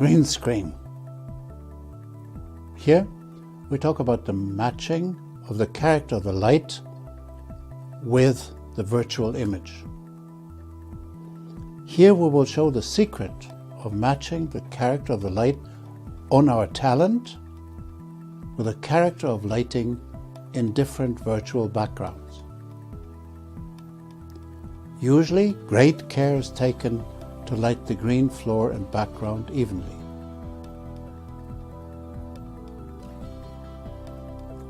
green screen. Here we talk about the matching of the character of the light with the virtual image. Here we will show the secret of matching the character of the light on our talent with the character of lighting in different virtual backgrounds. Usually, great care is taken to light the green floor and background evenly.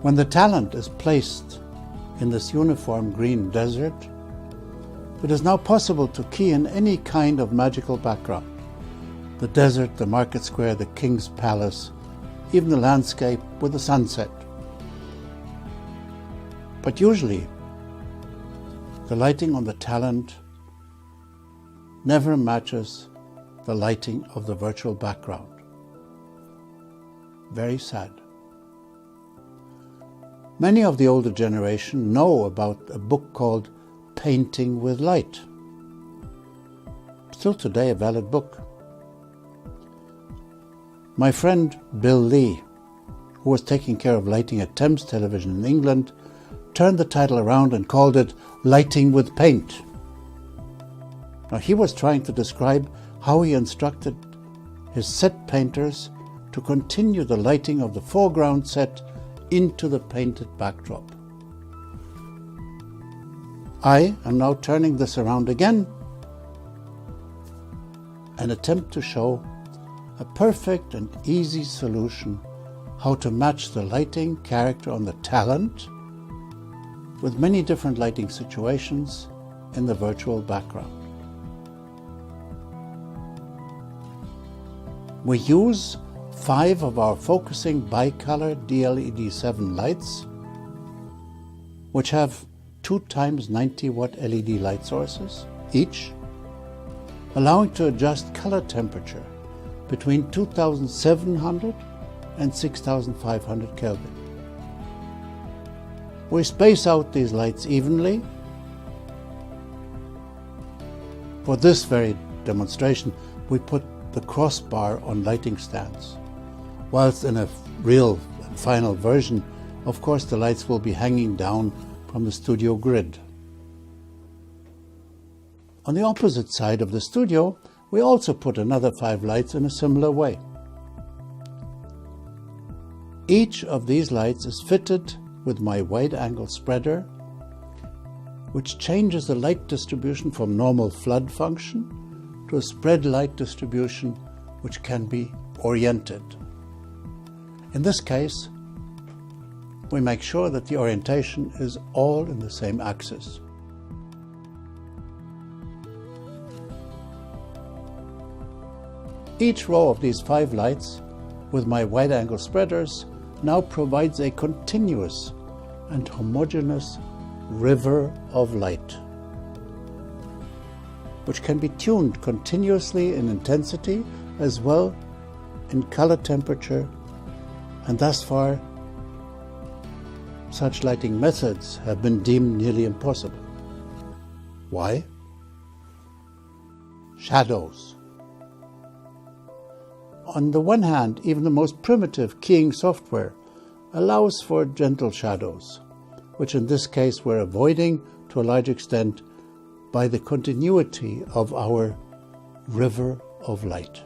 When the talent is placed in this uniform green desert, it is now possible to key in any kind of magical background. The desert, the market square, the king's palace, even the landscape with the sunset. But usually, the lighting on the talent never matches the lighting of the virtual background. Very sad. Many of the older generation know about a book called Painting with Light. Still today a valid book. My friend Bill Lee, who was taking care of lighting at Thames Television in England, turned the title around and called it Lighting with Paint. Now he was trying to describe how he instructed his set painters to continue the lighting of the foreground set into the painted backdrop. I am now turning this around again and attempt to show a perfect and easy solution how to match the lighting character on the talent with many different lighting situations in the virtual background. We use 5 of our focusing bicolor DLED 7 lights, which have 2 times 90 watt LED light sources each, allowing to adjust color temperature between 2700 and 6500 Kelvin. We space out these lights evenly. For this very demonstration, we put the crossbar on lighting stands, whilst in a real and final version, of course, the lights will be hanging down from the studio grid. On the opposite side of the studio, we also put another 5 lights in a similar way. Each of these lights is fitted with my wide-angle spreader, which changes the light distribution from normal flood function to a spread light distribution which can be oriented. In this case, we make sure that the orientation is all in the same axis. Each row of these 5 lights with my wide-angle spreaders now provides a continuous and homogeneous river of light, which can be tuned continuously in intensity as well in color temperature, and thus far such lighting methods have been deemed nearly impossible. Why? Shadows. On the one hand, even the most primitive keying software allows for gentle shadows, which in this case we're avoiding to a large extent by the continuity of our river of light.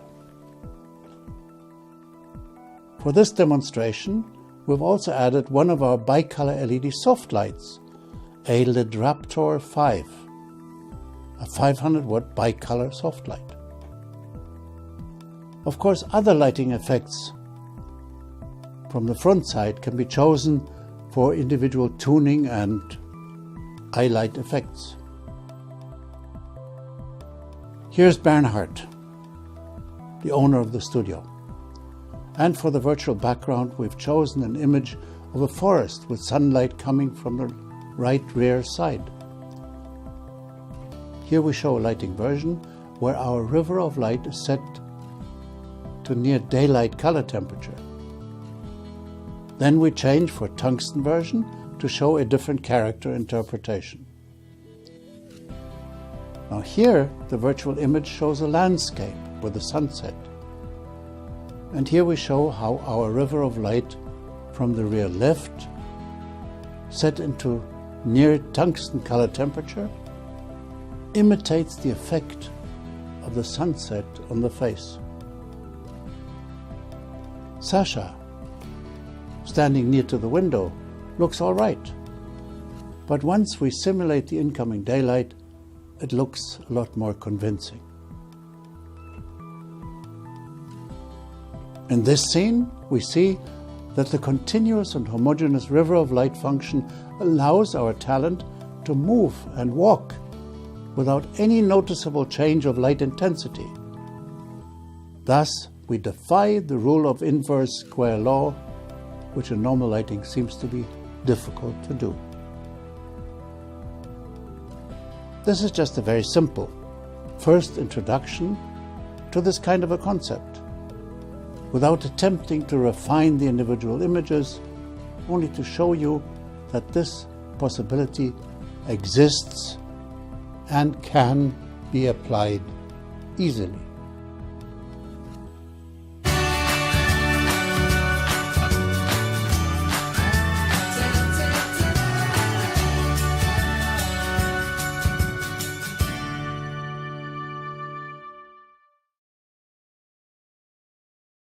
For this demonstration, we've also added one of our bicolor LED soft lights, a LIDRAPTOR 5, a 500 watt bicolor soft light. Of course, other lighting effects from the front side can be chosen for individual tuning and eye light effects. Here's Bernhard, the owner of the studio. And for the virtual background, we've chosen an image of a forest with sunlight coming from the right rear side. Here we show a lighting version where our river of light is set to near daylight color temperature. Then we change for tungsten version to show a different character interpretation. Now here, the virtual image shows a landscape with a sunset. And here we show how our river of light from the rear left, set into near tungsten color temperature, imitates the effect of the sunset on the face. Sasha, standing near to the window, looks all right. But once we simulate the incoming daylight, it looks a lot more convincing. In this scene, we see that the continuous and homogeneous river of light function allows our talent to move and walk without any noticeable change of light intensity. Thus, we defy the rule of inverse square law, which in normal lighting seems to be difficult to do. This is just a very simple first introduction to this kind of a concept, without attempting to refine the individual images, only to show you that this possibility exists and can be applied easily.